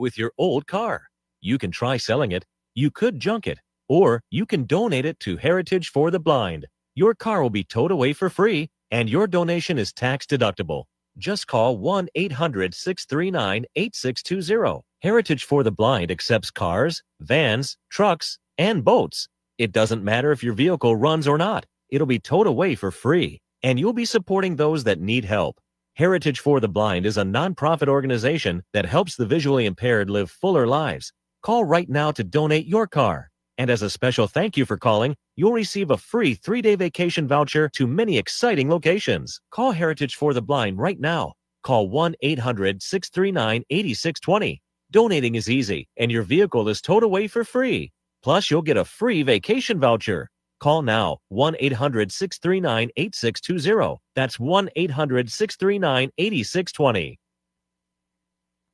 with your old car. You can try selling it, you could junk it, or you can donate it to Heritage for the Blind. Your car will be towed away for free, and your donation is tax deductible. Just call 1-800-639-8620. Heritage for the Blind accepts cars, vans, trucks, and boats. It doesn't matter if your vehicle runs or not. It'll be towed away for free, and you'll be supporting those that need help. Heritage for the Blind is a nonprofit organization that helps the visually impaired live fuller lives. Call right now to donate your car. And as a special thank you for calling, you'll receive a free 3-day vacation voucher to many exciting locations. Call Heritage for the Blind right now. Call 1-800-639-8620. Donating is easy, and your vehicle is towed away for free. Plus, you'll get a free vacation voucher. Call now, 1-800-639-8620. That's 1-800-639-8620.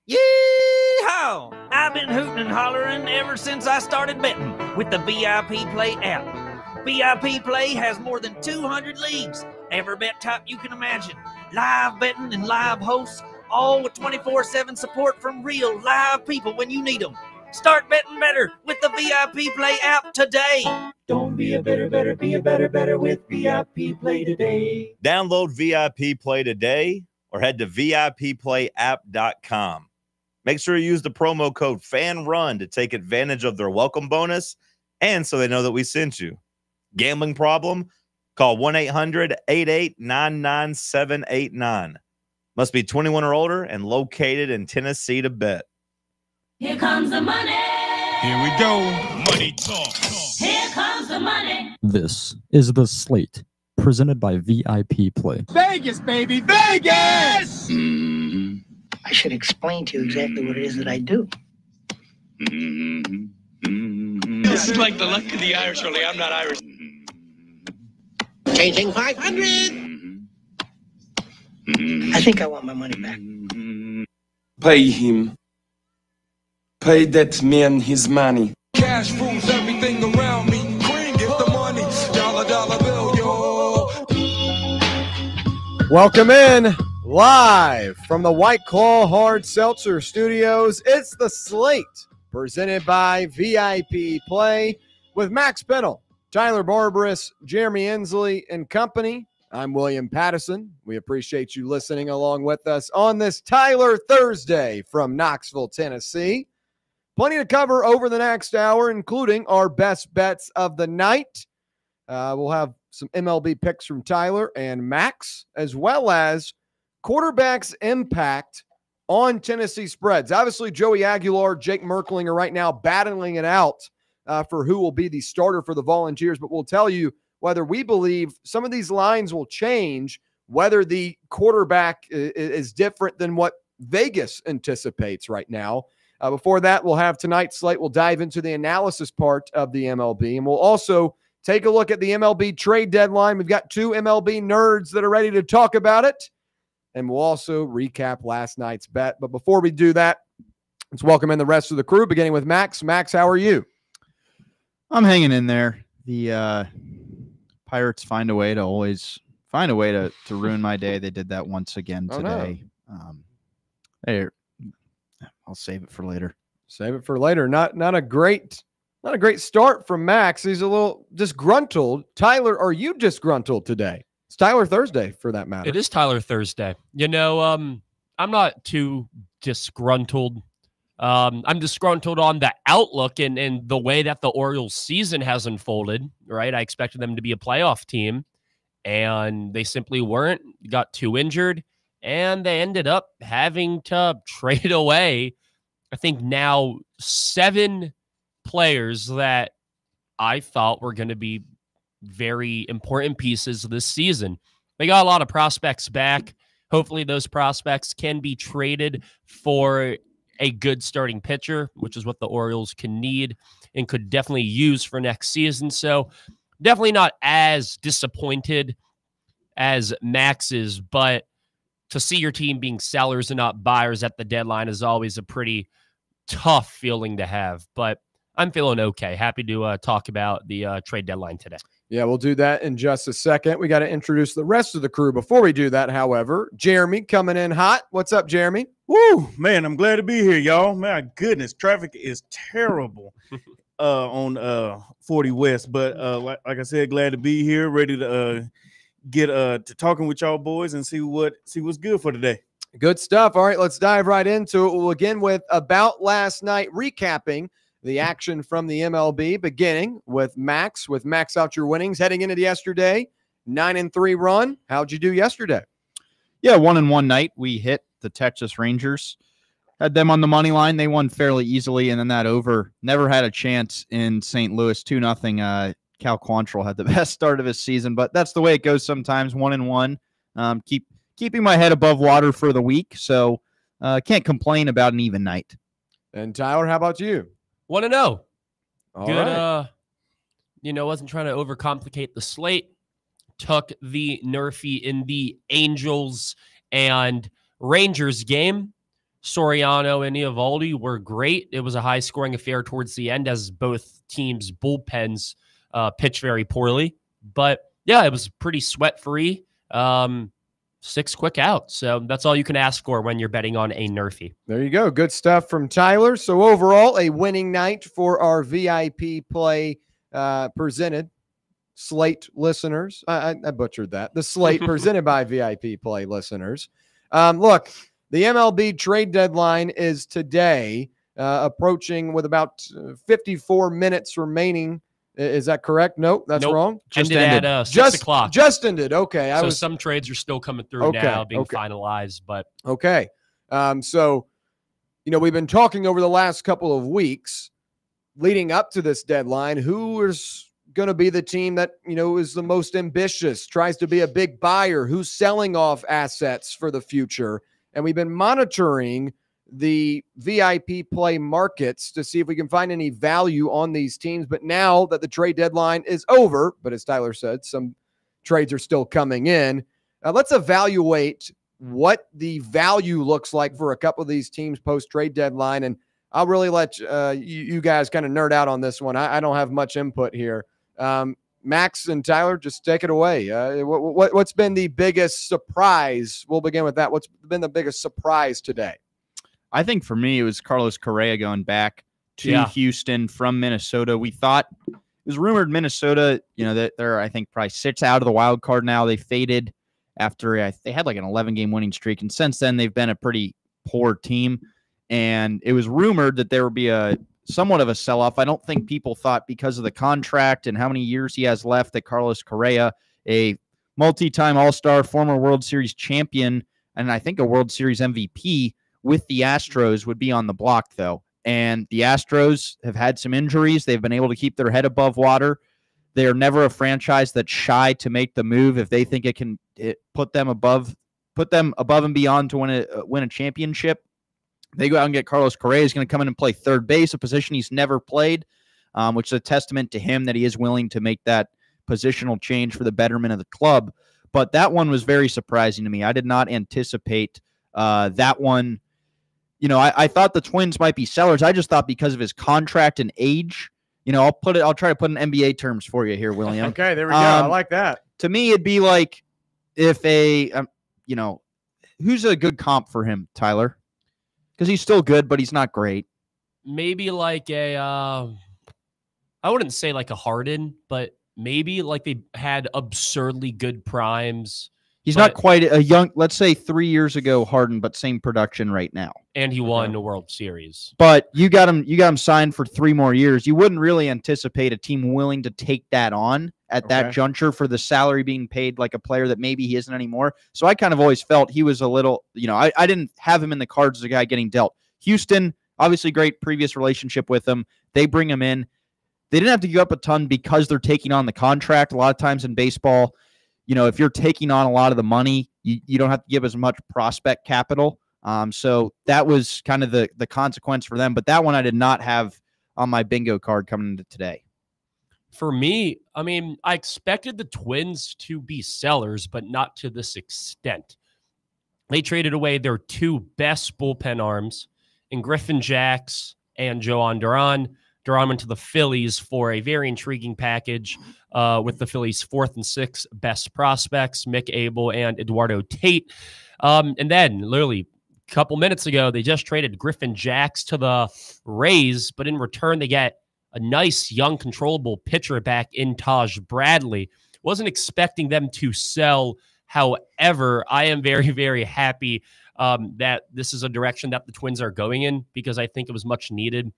Yeehaw! I've been hooting and hollering ever since I started betting with the VIP Play app. VIP Play has more than 200 leagues, every bet type you can imagine, live betting and live hosts, all with 24/7 support from real live people when you need them. Start betting better with the VIP Play app today. Don't be a better, be a better with VIP Play today. Download VIP Play today or head to VIPPlayApp.com. Make sure you use the promo code FANRUN to take advantage of their welcome bonus and so they know that we sent you. Gambling problem? Call 1-800-8899-789. Must be 21 or older and located in Tennessee to bet. Here comes the money. Here we go. Money talk. Here comes the money. This is the Slate, presented by VIP Play. Vegas, baby, Vegas! I should explain to you exactly what it is that I do. This is like the luck of the Irish, only I'm not Irish. Changing 500. I think I want my money back. Pay him. Pay that man his money. Cash rules everything around me. Queen, get the money. Dollar bill, yo. Welcome in live from the White Claw Hard Seltzer Studios. It's the Slate, presented by VIP Play with Max Pennell, Tyler Barbaras, Jeremy Inslee, and company. I'm William Pattison. We appreciate you listening along with us on this Tyler Thursday from Knoxville, Tennessee. Plenty to cover over the next hour, including our best bets of the night. We'll have some MLB picks from Tyler and Max, as well as quarterbacks' impact on Tennessee spreads. Obviously, Joey Aguilar, Jake Merkling are right now battling it out for who will be the starter for the Volunteers, but we'll tell you whether we believe some of these lines will change, whether the quarterback is different than what Vegas anticipates right now. Before that, we'll have tonight's slate. We'll dive into the analysis part of the MLB, and we'll also take a look at the MLB trade deadline. We've got two MLB nerds that are ready to talk about it, and we'll also recap last night's bet. But before we do that, let's welcome in the rest of the crew, beginning with Max. Max, how are you? I'm hanging in there. The Pirates find a way to ruin my day. They did that once again today. I'll save it for later. Save it for later. Not a great start from Max. He's a little disgruntled. Tyler, are you disgruntled today? It's Tyler Thursday, for that matter. It is Tyler Thursday. You know, I'm not too disgruntled. I'm disgruntled on the outlook and the way that the Orioles season has unfolded, right? I expected them to be a playoff team, and they simply weren't. Got too injured, and they ended up having to trade away, I think now 7 players that I thought were going to be very important pieces this season. They got a lot of prospects back. Hopefully those prospects can be traded for a good starting pitcher, which is what the Orioles can need and could definitely use for next season. So definitely not as disappointed as Max is, but to see your team being sellers and not buyers at the deadline is always a pretty tough feeling to have. But I'm feeling okay. Happy to talk about the trade deadline today. Yeah, we'll do that in just a second. We got to introduce the rest of the crew. Before we do that, however, Jeremy coming in hot. What's up, Jeremy? Woo, man, I'm glad to be here, y'all. My goodness, traffic is terrible on 40 West. But like I said, glad to be here, ready to get to talking with y'all boys and see what's good for today. Good stuff. All right, let's dive right into it. We'll begin with About Last Night, recapping the action from the MLB, beginning with Max. With Max out your winnings heading into yesterday, 9-3 run. How'd you do yesterday? Yeah, 1-1 night. We hit the Texas Rangers, had them on the money line. They won fairly easily, and then that over never had a chance in St. Louis. 2-0. Cal Quantrill had the best start of his season, but that's the way it goes sometimes. 1-1. Keeping my head above water for the week, so can't complain about an even night. And Tyler, how about you? 1-0. Good. Right. Wasn't trying to overcomplicate the slate. Took the Nerfy in the Angels and Rangers game. Soriano and Eovaldi were great. It was a high-scoring affair towards the end as both teams' bullpens pitched very poorly. But, yeah, it was pretty sweat-free. 6 quick outs. So that's all you can ask for when you're betting on a Nerfy. There you go. Good stuff from Tyler. So overall, a winning night for our VIP play presented Slate listeners. I butchered that. The Slate presented by VIP play listeners. Look, the MLB trade deadline is today, approaching with about 54 minutes remaining. Is that correct? Nope, that's wrong. Just ended at 6 o'clock. Just ended. Okay. So some trades are still coming through now, being finalized. But okay. So, we've been talking over the last couple of weeks leading up to this deadline. Who is going to be the team that, is the most ambitious, tries to be a big buyer, who's selling off assets for the future? And we've been monitoring the VIP play markets to see if we can find any value on these teams. But now that the trade deadline is over, but as Tyler said, some trades are still coming in. Let's evaluate what the value looks like for a couple of these teams post-trade deadline. And I'll really let you guys kind of nerd out on this one. I don't have much input here. Max and Tyler, just take it away. What's been the biggest surprise? We'll begin with that. What's been the biggest surprise today? I think for me, it was Carlos Correa going back to Houston from Minnesota. We thought it was rumored Minnesota, that they're, I think, probably 6 out of the wild card now. They faded after they had like an 11-game winning streak. And since then, they've been a pretty poor team. And it was rumored that there would be somewhat of a sell-off. I don't think people thought because of the contract and how many years he has left that Carlos Correa, a multi-time All-Star, former World Series champion, and I think a World Series MVP, with the Astros would be on the block, though. And the Astros have had some injuries. They've been able to keep their head above water. They are never a franchise that's shy to make the move if they think it can put them above and beyond to win a championship. They go out and get Carlos Correa. He's going to come in and play third base, a position he's never played, which is a testament to him that he is willing to make that positional change for the betterment of the club. But that one was very surprising to me. I did not anticipate that one. I thought the Twins might be sellers. I just thought because of his contract and age, I'll try to put in NBA terms for you here, William. Okay, there we go. I like that. To me, it'd be like if who's a good comp for him, Tyler? Because he's still good, but he's not great. Maybe like I wouldn't say like a Harden, but maybe like they had absurdly good primes. He's not quite a young, let's say 3 years ago, Harden, but same production right now. And he won a World Series. But you got him signed for 3 more years. You wouldn't really anticipate a team willing to take that on at that juncture for the salary being paid like a player that maybe he isn't anymore. So I kind of always felt he was a little, I didn't have him in the cards as a guy getting dealt. Houston, obviously great previous relationship with him. They bring him in. They didn't have to give up a ton because they're taking on the contract. A lot of times in baseball, if you're taking on a lot of the money, you don't have to give as much prospect capital. So that was kind of the consequence for them. But that one I did not have on my bingo card coming into today. For me, I expected the Twins to be sellers, but not to this extent. They traded away their 2 best bullpen arms in Griffin Jax and Joan Duran. Drummond to the Phillies for a very intriguing package with the Phillies' 4th and 6th best prospects, Mick Abel and Eduardo Tate. And then, literally, a couple minutes ago, they just traded Griffin Jacks to the Rays, but in return, they get a nice, young, controllable pitcher back in Taj Bradley. Wasn't expecting them to sell. However, I am very, very happy that this is a direction that the Twins are going in because I think it was much needed.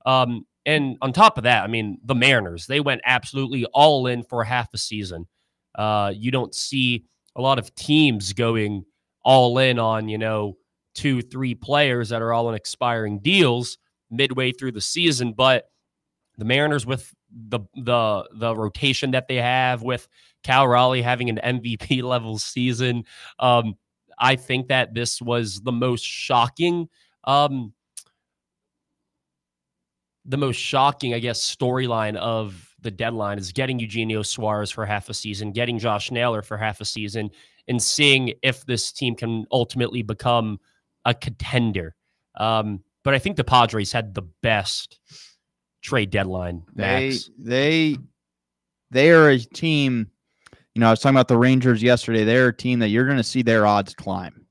And on top of that, I mean, the Mariners, they went absolutely all in for half a season. You don't see a lot of teams going all in on, 2-3 players that are all in expiring deals midway through the season. But the Mariners, with the rotation that they have, with Cal Raleigh having an MVP level season, I think that this was the most shocking, I guess, storyline of the deadline is getting Eugenio Suarez for half a season, getting Josh Naylor for half a season, and seeing if this team can ultimately become a contender. But I think the Padres had the best trade deadline. Max. They are a team. I was talking about the Rangers yesterday. They're a team that you're going to see their odds climb.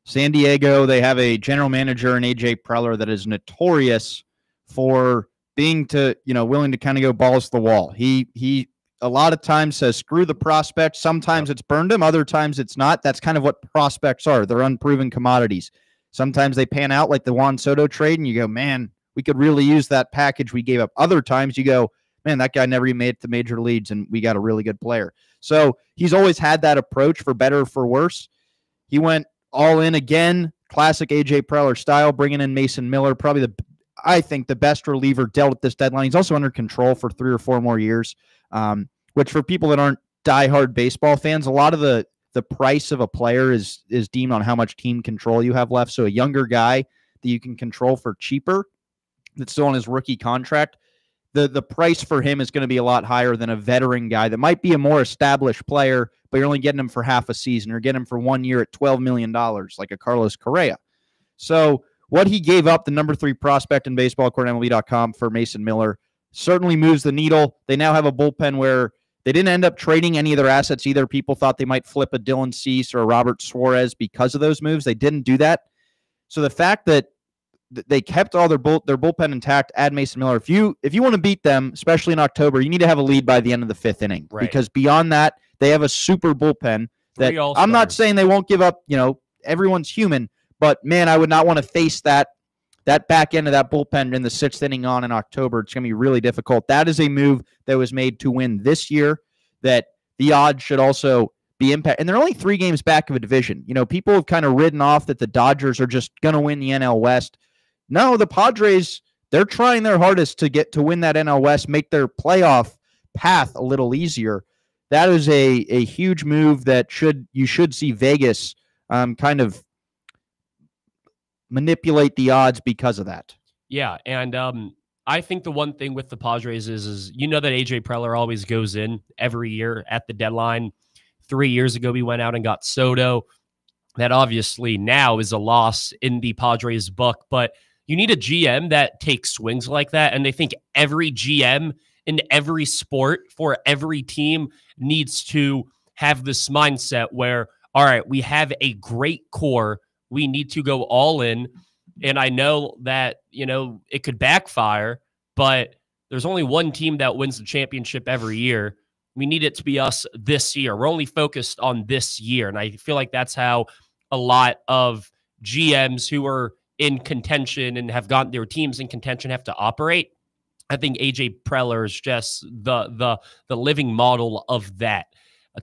San Diego, they have a general manager in AJ Preller that is notorious for being willing to kind of go balls to the wall. He a lot of times says screw the prospect. Sometimes it's burned him, other times it's not. That's kind of what prospects are. They're unproven commodities. Sometimes they pan out like the Juan Soto trade, and you go, man, we could really use that package we gave up. Other times you go, man, that guy never even made it to major leagues, and we got a really good player. So he's always had that approach, for better or for worse. He went all in again, classic AJ Preller style, bringing in Mason Miller, probably I think the best reliever dealt at this deadline. He's also under control for 3 or 4 more years, which for people that aren't diehard baseball fans, a lot of the price of a player is deemed on how much team control you have left. So a younger guy that you can control for cheaper, that's still on his rookie contract, the price for him is going to be a lot higher than a veteran guy that might be a more established player, but you're only getting him for half a season or getting him for 1 year at $12 million, like a Carlos Correa. So what he gave up, the number 3 prospect in baseball, according to MLB.com, for Mason Miller, certainly moves the needle. They now have a bullpen where they didn't end up trading any of their assets either. People thought they might flip a Dylan Cease or a Robert Suarez because of those moves. They didn't do that. So the fact that they kept all their bullpen intact, add Mason Miller. If you want to beat them, especially in October, you need to have a lead by the end of the 5th inning. Right. Because beyond that, they have a super bullpen that I'm not saying they won't give up. Everyone's human, but man, I would not want to face that back end of that bullpen in the 6th inning on in October. It's going to be really difficult. That is a move that was made to win this year that the odds should also be impact. And they're only 3 games back of a division. People have kind of ridden off that the Dodgers are just going to win the NL West. No, the Padres, they're trying their hardest to win that NL West, make their playoff path a little easier. That is a huge move that you should see Vegas kind of manipulate the odds because of that. Yeah, and I think the one thing with the Padres is that AJ Preller always goes in every year at the deadline. 3 years ago, we went out and got Soto. That obviously now is a loss in the Padres' book, but you need a GM that takes swings like that, and they think every GM in every sport for every team needs to have this mindset where, all right, we have a great core. We need to go all in. And I know that, it could backfire, but there's only one team that wins the championship every year. We need it to be us this year. We're only focused on this year. And I feel like that's how a lot of GMs who are in contention and have gotten their teams in contention have to operate. I think AJ Preller is just the living model of that.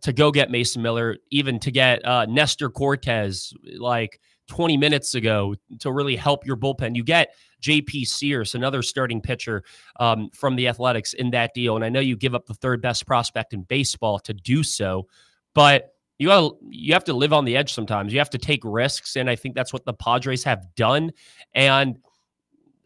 To go get Mason Miller, even to get Nestor Cortez like 20 minutes ago to really help your bullpen. You get J.P. Sears, another starting pitcher from the Athletics in that deal. And I know you give up the 3rd best prospect in baseball to do so, but you have to live on the edge sometimes. You have to take risks, and I think that's what the Padres have done. And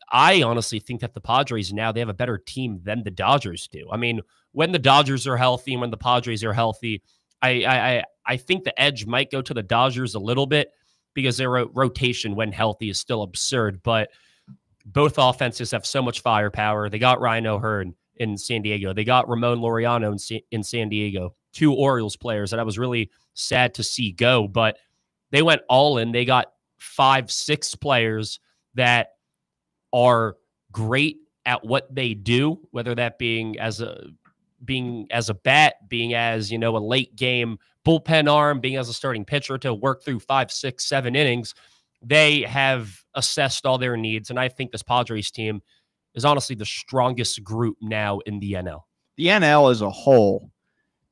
I honestly think that the Padres now, they have a better team than the Dodgers do. I mean, when the Dodgers are healthy and when the Padres are healthy, I think the edge might go to the Dodgers a little bit because their rotation when healthy is still absurd. But both offenses have so much firepower. They got Ryan O'Hearn in San Diego. They got Ramon Laureano in San Diego, 2 Orioles players that I was really sad to see go, but they went all in. They got 5, 6 players that are great at what they do, whether that being as a bat, being as, a late game bullpen arm, being as a starting pitcher to work through 5, 6, 7 innings. They have assessed all their needs, and I think this Padres team is honestly the strongest group now in the NL. The NL as a whole,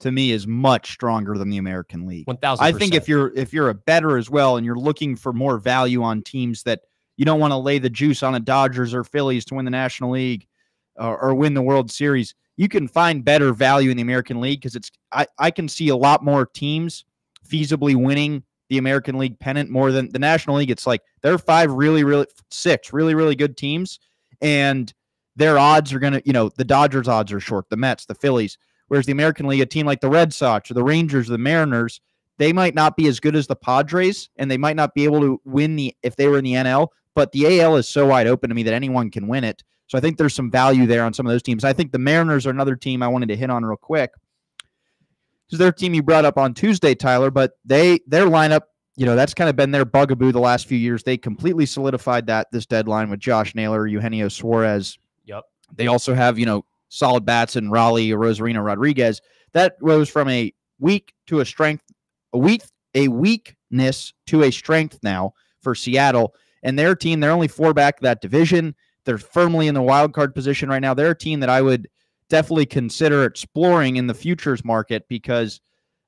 to me, is much stronger than the American League. 1,000%. I think if you're a bettor as well, and you're looking for more value on teams that you don't want to lay the juice on a Dodgers or Phillies to win the National League or win the World Series, you can find better value in the American League because I can see a lot more teams feasibly winning the American League pennant more than the National League. It's like there are 6 really good teams, and their odds are going to, the Dodgers odds are short, the Mets, the Phillies. Whereas the American League, a team like the Red Sox or the Rangers or the Mariners, they might not be as good as the Padres, and they might not be able to win if they were in the NL, but the AL is so wide open to me that anyone can win it. So I think there's some value there on some of those teams. I think the Mariners are another team I wanted to hit on real quick. This is their team you brought up on Tuesday, Tyler, but their lineup, that's kind of been their bugaboo the last few years. They completely solidified this deadline with Josh Naylor, Eugenio Suarez. Yep. They also have, solid bats in Raleigh, Rosarino Rodriguez. That rose from a weakness to a strength now for Seattle. And their team, they're only 4 back of that division. They're firmly in the wild card position right now. They're a team that I would definitely consider exploring in the futures market because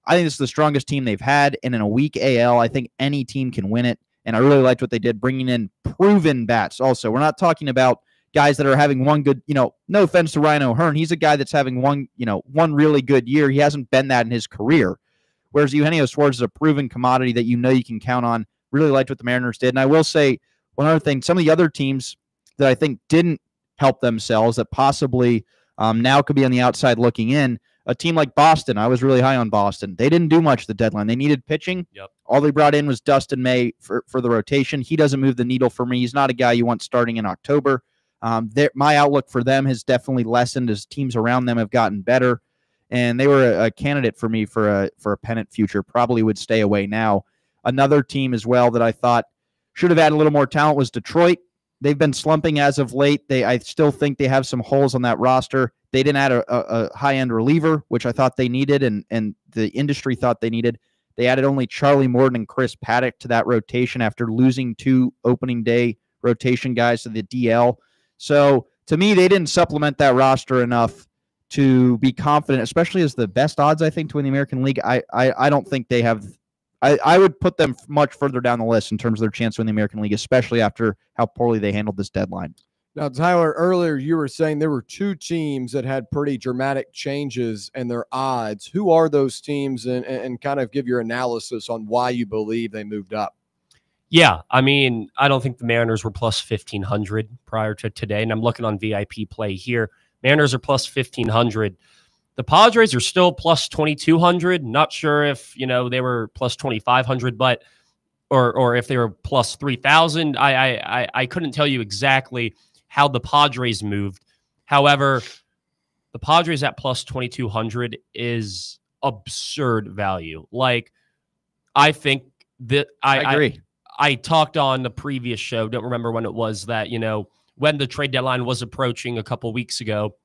I think this is the strongest team they've had. And in a weak AL, I think any team can win it. And I really liked what they did, bringing in proven bats also. We're not talking about guys that are having one good, no offense to Ryan O'Hearn. He's a guy that's having one really good year. He hasn't been that in his career. Whereas Eugenio Suarez is a proven commodity that you can count on. Really liked what the Mariners did. And I will say one other thing, some of the other teams that I think didn't help themselves that possibly now could be on the outside looking in, a team like Boston. I was really high on Boston. They didn't do much at the deadline. They needed pitching. Yep. All they brought in was Dustin May for the rotation. He doesn't move the needle for me. He's not a guy you want starting in October. My outlook for them has definitely lessened as teams around them have gotten better. And they were a candidate for me for a pennant future. Probably would stay away now. Another team as well that I thought should have had a little more talent was Detroit. They've been slumping as of late. I still think they have some holes on that roster. They didn't add a high-end reliever, which I thought they needed, and the industry thought they needed. They added only Charlie Morton and Chris Paddock to that rotation after losing 2 opening day rotation guys to the DL. So to me, they didn't supplement that roster enough to be confident, especially as the best odds, I think, to win the American League. I don't think they have. I would put them much further down the list in terms of their chance to win the American League, especially after how poorly they handled this deadline. Now, Tyler, earlier you were saying there were 2 teams that had pretty dramatic changes in their odds. Who are those teams, and kind of give your analysis on why you believe they moved up? Yeah, I mean, I don't think the Mariners were plus 1,500 prior to today, and I'm looking on VIP play here. Mariners are plus 1,500. The Padres are still plus 2,200. Not sure if, they were plus 2,500, but or if they were plus 3,000. I couldn't tell you exactly how the Padres moved. However, the Padres at plus 2,200 is absurd value. Like, I think that I agree. I talked on the previous show, don't remember when it was, that, when the trade deadline was approaching a couple weeks ago,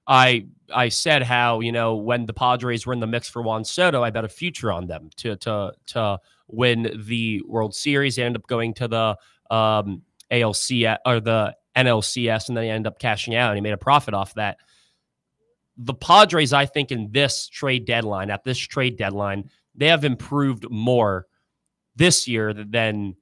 I said how, when the Padres were in the mix for Juan Soto, I bet a future on them to win the World Series. They end up going to the ALCS or the NLCS, and then they end up cashing out, and he made a profit off that. The Padres, I think, at this trade deadline, they have improved more this year than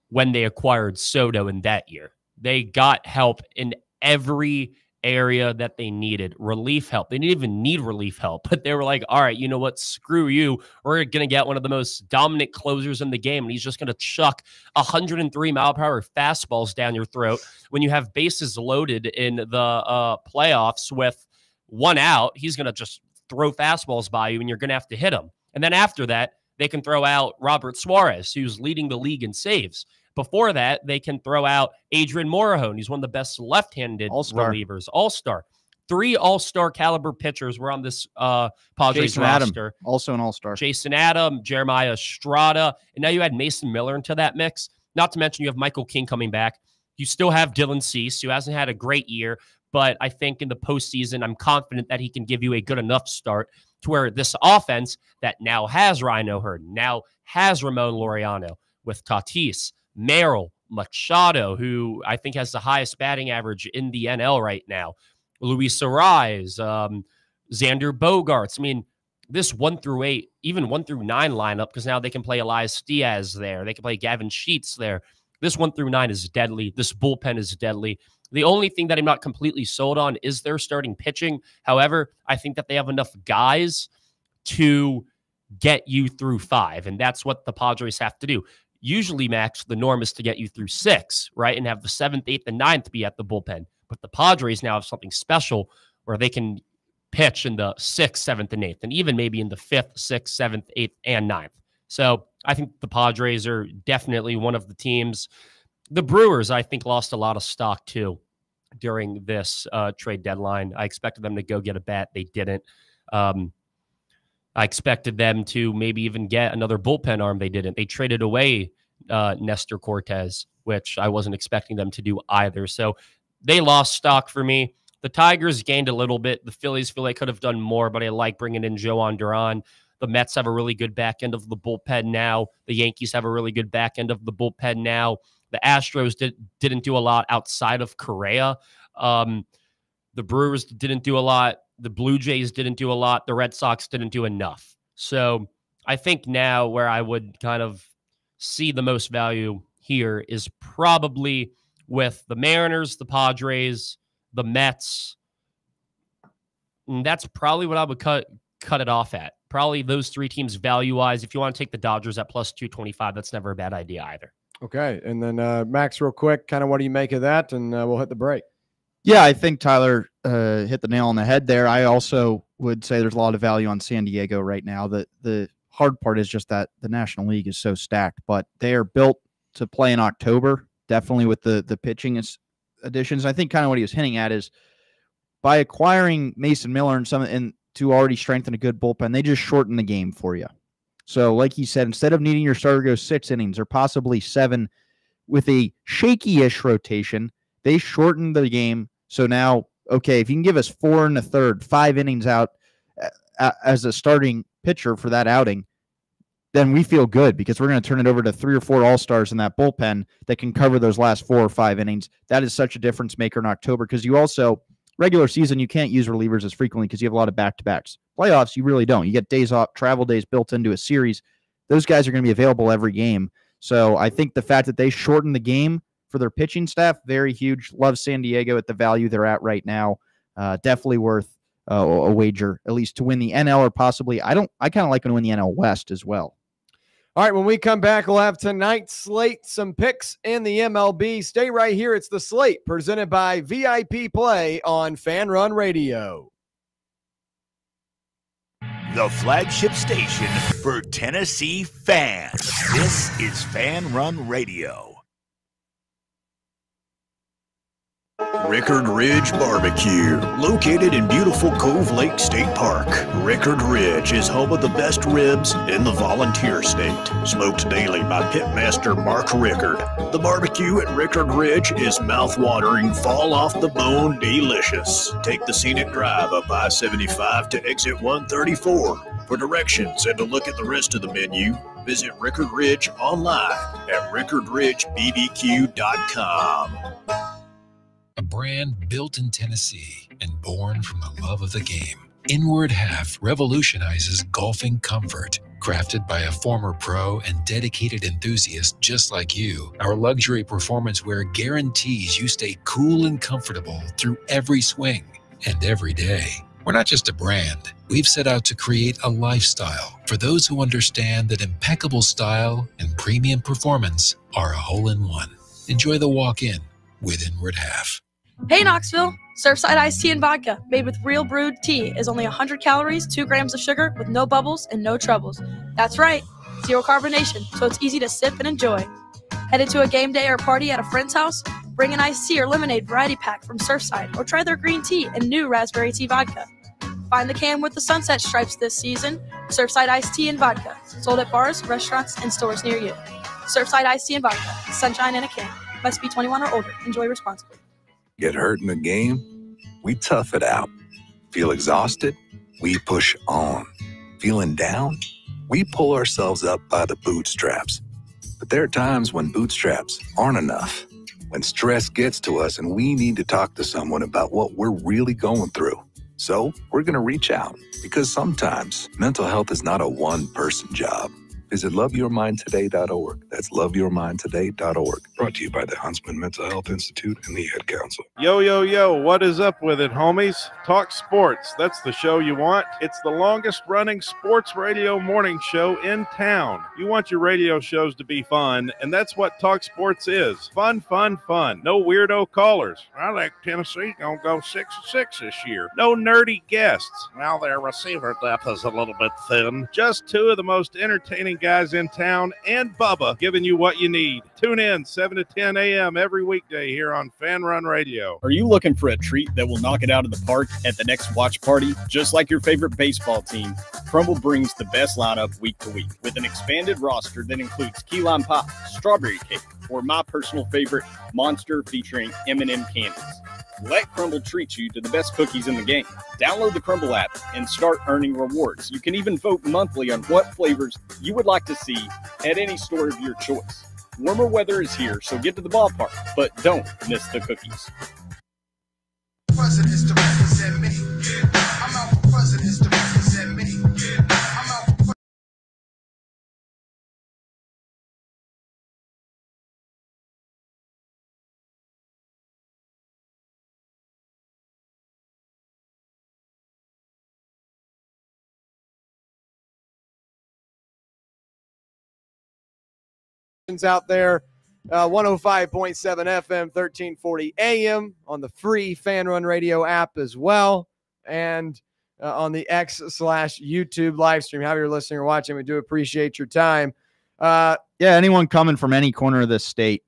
when they acquired Soto in that year. They got help in every area that they needed. Relief help. They didn't even need relief help, but they were like, all right, you know what? Screw you. We're going to get one of the most dominant closers in the game, and he's just going to chuck 103-mile-per-hour fastballs down your throat when you have bases loaded in the playoffs with 1 out. He's going to just throw fastballs by you, and you're going to have to hit him. And then after that, they can throw out Robert Suarez, who's leading the league in saves. Before that, they can throw out Adrian Morejon. He's one of the best left-handed relievers. All-star. 3 all-star caliber pitchers were on this Padres Jason roster. Adam, also an all-star. Jason Adam, Jeremiah Estrada, and now you add Mason Miller into that mix. Not to mention you have Michael King coming back. You still have Dylan Cease, who hasn't had a great year, but I think in the postseason, I'm confident that he can give you a good enough start to where this offense that now has Ryan O'Hearn, now has Ramon Laureano with Tatis, Merrill, Machado, who I think has the highest batting average in the NL right now, Luis Arraez, Xander Bogaerts. I mean, this 1 through 8, even 1 through 9 lineup, because now they can play Elias Diaz there. They can play Gavin Sheets there. This 1 through 9 is deadly. This bullpen is deadly. The only thing that I'm not completely sold on is their starting pitching. However, I think that they have enough guys to get you through 5, and that's what the Padres have to do. Usually, Max, the norm is to get you through 6, right, and have the 7th, 8th, and 9th be at the bullpen. But the Padres now have something special where they can pitch in the 6th, 7th, and 8th, and even maybe in the 5th, 6th, 7th, 8th, and 9th. So I think the Padres are definitely one of the teams. The Brewers, I think, lost a lot of stock, too, during this trade deadline. I expected them to go get a bat. They didn't. I expected them to maybe even get another bullpen arm. They didn't. They traded away Nestor Cortez, which I wasn't expecting them to do either. So they lost stock for me. The Tigers gained a little bit. The Phillies feel they could have done more, but I like bringing in Joan Duran. The Mets have a really good back end of the bullpen now. The Yankees have a really good back end of the bullpen now. The Astros didn't do a lot outside of Correa. The Brewers didn't do a lot. The Blue Jays didn't do a lot. The Red Sox didn't do enough. So I think now where I would kind of see the most value here is probably with the Mariners, the Padres, the Mets. And that's probably what I would cut it off at. Probably those 3 teams value-wise. If you want to take the Dodgers at plus 225, that's never a bad idea either. Okay, and then Max, real quick, kind of what do you make of that? And we'll hit the break. Yeah, I think Tyler hit the nail on the head there. I also would say there's a lot of value on San Diego right now. The hard part is just that the National League is so stacked, but they are built to play in October, definitely with the pitching additions. I think kind of what he was hinting at is by acquiring Mason Miller and to already strengthen a good bullpen, they just shorten the game for you. So like he said, instead of needing your starter to go 6 innings or possibly 7 with a shaky-ish rotation, they shortened the game. So now, okay, if you can give us 4 1/3, 5 innings out as a starting pitcher for that outing, then we feel good because we're going to turn it over to 3 or 4 all-stars in that bullpen that can cover those last 4 or 5 innings. That is such a difference maker in October because you also, regular season, you can't use relievers as frequently because you have a lot of back-to-backs. Playoffs, you really don't. You get days off, travel days built into a series. Those guys are going to be available every game. So I think the fact that they shortened the game for their pitching staff, very huge. Love San Diego at the value they're at right now. Definitely worth a wager, at least to win the NL or possibly. I kind of like them to win the NL West as well. All right, when we come back, we'll have tonight's slate, some picks in the MLB. Stay right here. It's the Slate presented by VIP Play on Fan Run Radio. The flagship station for Tennessee fans. This is Fan Run Radio. Rickard Ridge Barbecue, located in beautiful Cove Lake State Park. Rickard Ridge is home of the best ribs in the Volunteer State. Smoked daily by Pitmaster Mark Rickard. The barbecue at Rickard Ridge is mouth-watering, fall-off-the-bone delicious. Take the scenic drive up I-75 to exit 134. For directions and to look at the rest of the menu, visit Rickard Ridge online at rickardridgebbq.com. A brand built in Tennessee and born from the love of the game. Inward Half revolutionizes golfing comfort. Crafted by a former pro and dedicated enthusiast just like you, our luxury performance wear guarantees you stay cool and comfortable through every swing and every day. We're not just a brand. We've set out to create a lifestyle for those who understand that impeccable style and premium performance are a hole-in-one. Enjoy the walk-in with Inward Half. Hey Knoxville, Surfside iced tea and vodka made with real brewed tea is only 100 calories, 2 grams of sugar with no bubbles and no troubles. That's right, zero carbonation, so it's easy to sip and enjoy. Headed to a game day or party at a friend's house? Bring an iced tea or lemonade variety pack from Surfside, or try their green tea and new raspberry tea vodka. Find the can with the sunset stripes this season. Surfside iced tea and vodka, sold at bars, restaurants, and stores near you. Surfside iced tea and vodka, sunshine in a can. Must be 21 or older. Enjoy responsibly. Get hurt in the game? We tough it out. Feel exhausted? We push on. Feeling down? We pull ourselves up by the bootstraps. But there are times when bootstraps aren't enough. When stress gets to us and we need to talk to someone about what we're really going through. So we're going to reach out, because sometimes mental health is not a one-person job. Visit loveyourmindtoday.org. That's loveyourmindtoday.org. Brought to you by the Huntsman Mental Health Institute and the Ad Council. Yo, yo, yo, what is up with it, homies? Talk sports. That's the show you want. It's the longest running sports radio morning show in town. You want your radio shows to be fun, and that's what Talk Sports is. Fun, fun, fun. No weirdo callers. I think Tennessee's going to go 6-6 this year. No nerdy guests. Well, their receiver depth is a little bit thin. Just two of the most entertaining guys in town, and Bubba giving you what you need. Tune in 7 to 10 a.m. every weekday here on Fan Run Radio. Are you looking for a treat that will knock it out of the park at the next watch party? Just like your favorite baseball team, Crumble brings the best lineup week to week with an expanded roster that includes key lime pie, strawberry cake, or my personal favorite, Monster featuring M&M candies. Let Crumble treat you to the best cookies in the game. Download the Crumble app and start earning rewards. You can even vote monthly on what flavors you would like to see at any store of your choice. Warmer weather is here, so get to the ballpark, but don't miss the cookies. Presidents to represent me. I'm out for presidents to represent me. I'm out for out there. 105.7 FM, 1340 AM on the free Fan Run Radio app as well, and on the X/YouTube live stream. However you're listening or watching, we do appreciate your time. Yeah, anyone coming from any corner of the state,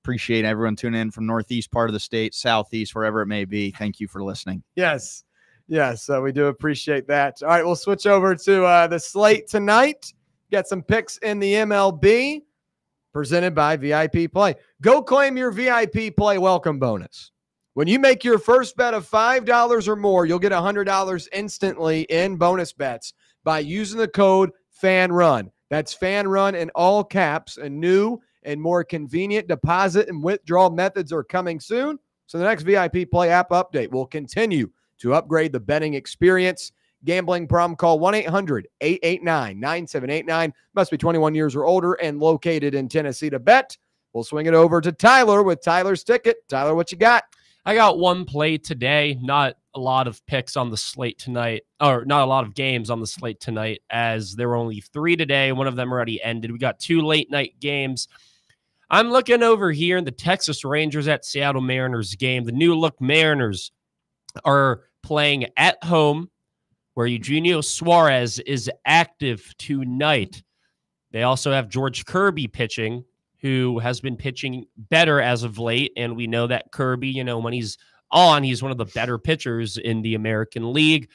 appreciate everyone tuning in from northeast part of the state, southeast, wherever it may be. Thank you for listening. Yes, we do appreciate that. All right, we'll switch over to the slate tonight. Got some picks in the MLB. Presented by VIP Play. Go claim your VIP Play welcome bonus. When you make your first bet of $5 or more, you'll get $100 instantly in bonus bets by using the code FANRUN. That's FANRUN in all caps. And new and more convenient deposit and withdrawal methods are coming soon. So the next VIP Play app update will continue to upgrade the betting experience. Gambling problem, call 1-800-889-9789. Must be 21 years or older and located in Tennessee to bet. We'll swing it over to Tyler with Tyler's ticket. Tyler, what you got? I got one play today. Not a lot of picks on the slate tonight, or not a lot of games on the slate tonight, as there were only 3 today. One of them already ended. We got 2 late night games. I'm looking over here in the Texas Rangers at Seattle Mariners game. The new look Mariners are playing at home, where Eugenio Suarez is active tonight. They also have George Kirby pitching, who has been pitching better as of late. And we know that Kirby, when he's on, he's one of the better pitchers in the American League.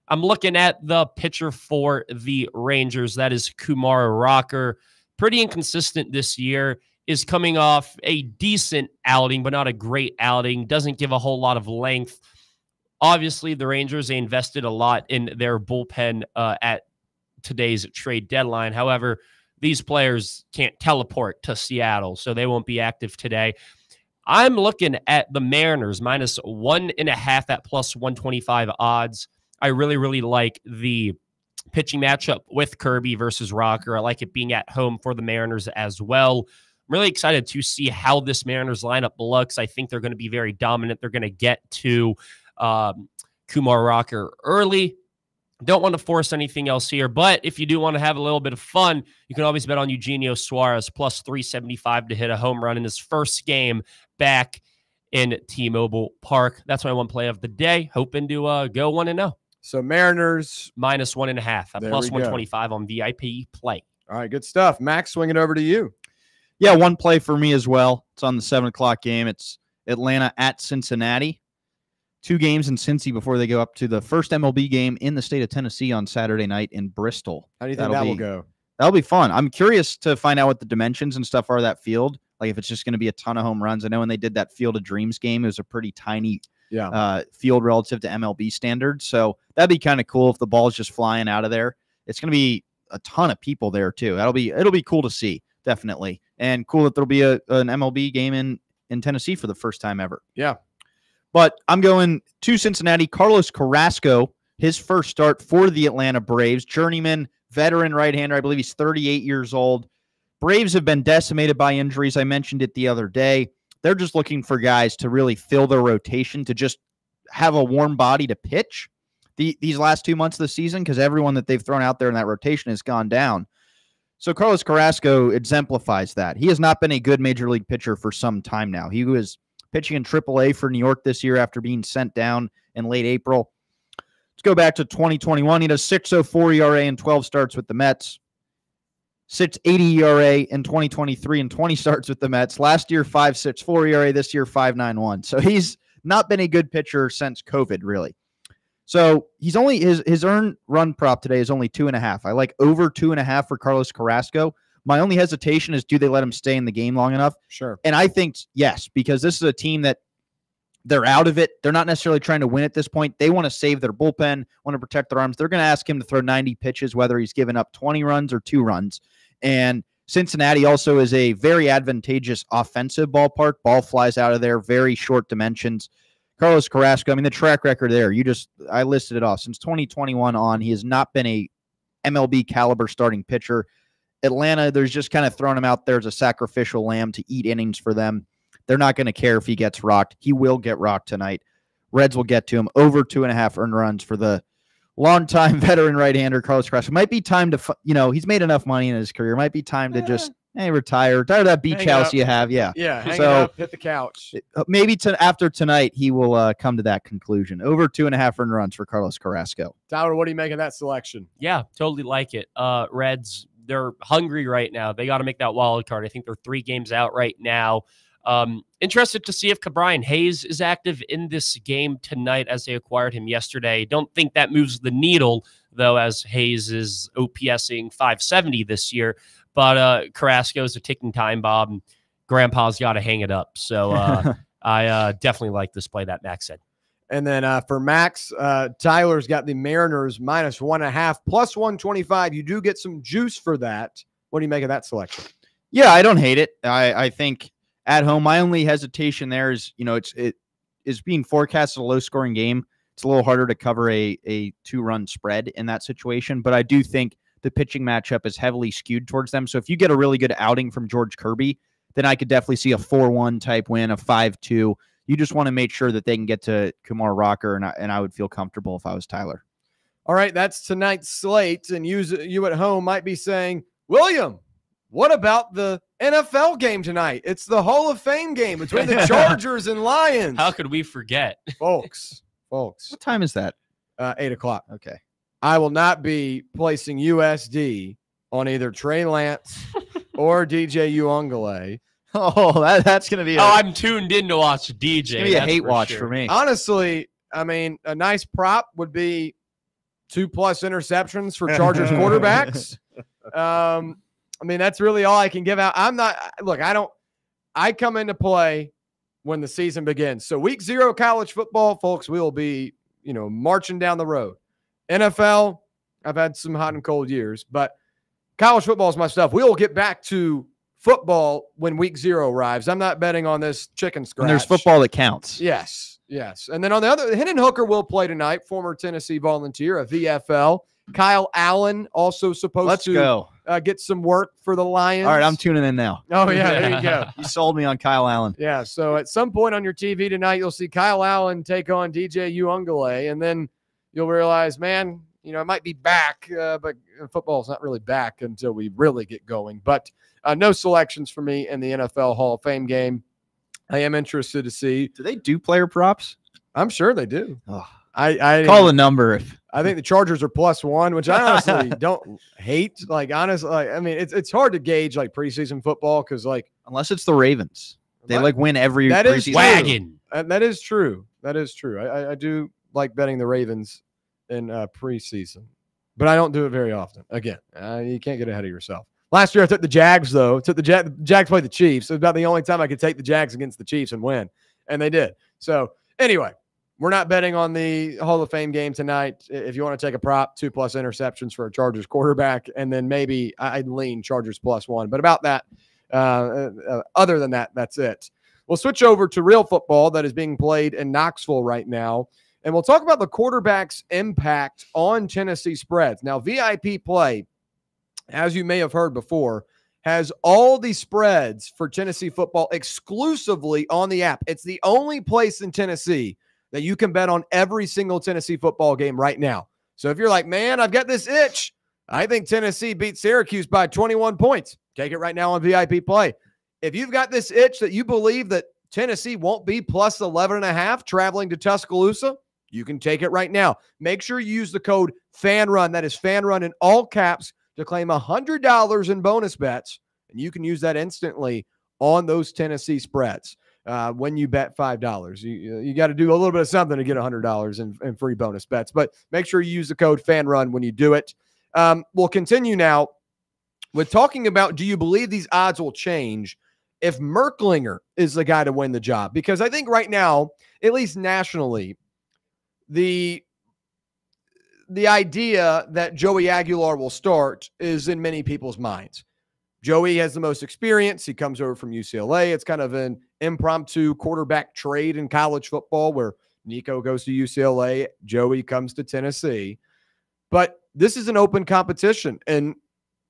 I'm looking at the pitcher for the Rangers. That is Kumar Rocker. Pretty inconsistent this year. Is coming off a decent outing, but not a great outing. Doesn't give a whole lot of length. Obviously, the Rangers, they invested a lot in their bullpen at today's trade deadline. However, these players can't teleport to Seattle, so they won't be active today. I'm looking at the Mariners minus 1.5 at plus 125 odds. I really, really like the pitching matchup with Kirby versus Rocker. I like it being at home for the Mariners as well. I'm really excited to see how this Mariners lineup looks. I think they're going to be very dominant. They're going to get to Kumar Rocker early. Don't want to force anything else here, but if you do want to have a little bit of fun, you can always bet on Eugenio Suarez plus 375 to hit a home run in his first game back in T-Mobile Park. That's my one play of the day. Hoping to go 1-0. So Mariners minus 1.5 at plus 125 on VIP Play. All right, good stuff. Max, swing it over to you. Yeah, one play for me as well. It's on the 7 o'clock game. It's Atlanta at Cincinnati. 2 games in Cincy before they go up to the first MLB game in the state of Tennessee on Saturday night in Bristol. How do you think that will go? That'll be fun. I'm curious to find out what the dimensions and stuff are of that field. Like if it's just going to be a ton of home runs. I know when they did that Field of Dreams game, it was a pretty tiny field relative to MLB standards. So that'd be kind of cool if the ball's just flying out of there. It's going to be a ton of people there too. It'll be cool to see, definitely. And cool that there'll be an MLB game in Tennessee for the first time ever. Yeah. But I'm going to Cincinnati. Carlos Carrasco, his first start for the Atlanta Braves. Journeyman, veteran right-hander. I believe he's 38 years old. Braves have been decimated by injuries. I mentioned it the other day. They're just looking for guys to really fill their rotation, to just have a warm body to pitch these last 2 months of the season, because everyone that they've thrown out there in that rotation has gone down. So Carlos Carrasco exemplifies that. He has not been a good major league pitcher for some time now. He was pitching in AAA for New York this year after being sent down in late April. Let's go back to 2021. He does 6.04 ERA in 12 starts with the Mets. 6.80 ERA in 2023 and 20 starts with the Mets. Last year, 5.64 ERA. This year, 5.91. So he's not been a good pitcher since COVID, really. So he's only his earned run prop today is only 2.5. I like over 2.5 for Carlos Carrasco. My only hesitation is, do they let him stay in the game long enough? Sure. And I think yes, because this is a team that they're out of it. They're not necessarily trying to win at this point. They want to save their bullpen, want to protect their arms. They're going to ask him to throw 90 pitches, whether he's given up 20 runs or 2 runs. And Cincinnati also is a very advantageous offensive ballpark. Ball flies out of there, very short dimensions. Carlos Carrasco, I mean, the track record there, I listed it off. Since 2021 on, he has not been a MLB caliber starting pitcher. Atlanta, there's just kind of throwing him out there as a sacrificial lamb to eat innings for them. They're not going to care if he gets rocked. He will get rocked tonight. Reds will get to him. Over 2.5 earned runs for the longtime veteran right-hander Carlos Carrasco. Might be time to, he's made enough money in his career. Might be time to just retire. Retire that beach house you have. Yeah. Yeah. Hang it up, hit the couch. Maybe after tonight, he will come to that conclusion. Over 2.5 earned runs for Carlos Carrasco. Tyler, what do you make of that selection? Yeah, totally like it. Reds, they're hungry right now. They got to make that wild card. I think they're 3 games out right now. Interested to see if Ke'Bryan Hayes is active in this game tonight, as they acquired him yesterday. Don't think that moves the needle, though, as Hayes is OPSing 570 this year. But Carrasco is a ticking time bomb. Grandpa's got to hang it up. So I definitely like this play that Max said. And then for Max, Tyler's got the Mariners -1.5 plus 125. You do get some juice for that. What do you make of that selection? Yeah, I don't hate it. I think at home, my only hesitation there is, it is being forecast as a low-scoring game. It's a little harder to cover a 2-run spread in that situation, but I do think the pitching matchup is heavily skewed towards them. So if you get a really good outing from George Kirby, then I could definitely see a 4-1 type win, a 5-2. You just want to make sure that they can get to Kumar Rocker, and I would feel comfortable if I was Tyler. All right, that's tonight's slate, and you at home might be saying, William, what about the NFL game tonight? It's the Hall of Fame game between the Chargers and Lions. How could we forget? Folks. What time is that? 8 o'clock. Okay. I will not be placing USD on either Trey Lance or DJ Uungale. Oh, that's going to be I'm tuned in to watch DJ. It's going to be a hate watch for me. Honestly, I mean, a nice prop would be 2+ interceptions for Chargers quarterbacks. I mean, that's really all I can give out. I come into play when the season begins. So week 0 college football, folks, we will be, marching down the road. NFL, I've had some hot and cold years, but college football is my stuff. We will get back to football when week 0 arrives. I'm not betting on this chicken scratch. And there's football that counts. Yes. And then on the other, Hendon Hooker will play tonight, former Tennessee Volunteer, a VFL. Kyle Allen also supposed to get some work for the Lions. All right, I'm tuning in now. Oh, yeah, there you go. You sold me on Kyle Allen. Yeah, so at some point on your TV tonight, you'll see Kyle Allen take on DJ Uungale, and then you'll realize, man, it might be back, but football's not really back until we really get going. But no selections for me in the NFL Hall of Fame game. I am interested to see. Do they do player props? I'm sure they do. Oh. I call the number. I think the Chargers are +1, which I honestly don't hate. Like, honestly, I mean, it's hard to gauge like preseason football because, like, unless it's the Ravens, they like win every that is preseason. Wagon. That is true. That is true. I do like betting the Ravens in preseason, but I don't do it very often. Again, you can't get ahead of yourself. Last year I took the Jags though. Took the Jags played the Chiefs. It was about the only time I could take the Jags against the Chiefs and win, and they did. So anyway. We're not betting on the Hall of Fame game tonight. If you want to take a prop, 2+ interceptions for a Chargers quarterback, and then maybe I'd lean Chargers +1. But about that, other than that, that's it. We'll switch over to real football that is being played in Knoxville right now, and we'll talk about the quarterback's impact on Tennessee spreads. Now, VIP Play, as you may have heard before, has all the spreads for Tennessee football exclusively on the app. It's the only place in Tennessee that you can bet on every single Tennessee football game right now. So if you're like, man, I've got this itch, I think Tennessee beat Syracuse by 21 points. Take it right now on VIP Play. If you've got this itch that you believe that Tennessee won't be +11.5 traveling to Tuscaloosa, you can take it right now. Make sure you use the code FANRUN. That is FANRUN in all caps to claim $100 in bonus bets. And you can use that instantly on those Tennessee spreads. When you bet $5, you got to do a little bit of something to get $100 in free bonus bets. But make sure you use the code FANRUN when you do it. We'll continue now with talking about, do you believe these odds will change if Merklinger is the guy to win the job? Because I think right now, at least nationally, the idea that Joey Aguilar will start is in many people's minds. Joey has the most experience. He comes over from UCLA. It's kind of an impromptu quarterback trade in college football where Nico goes to UCLA, Joey comes to Tennessee. But this is an open competition, and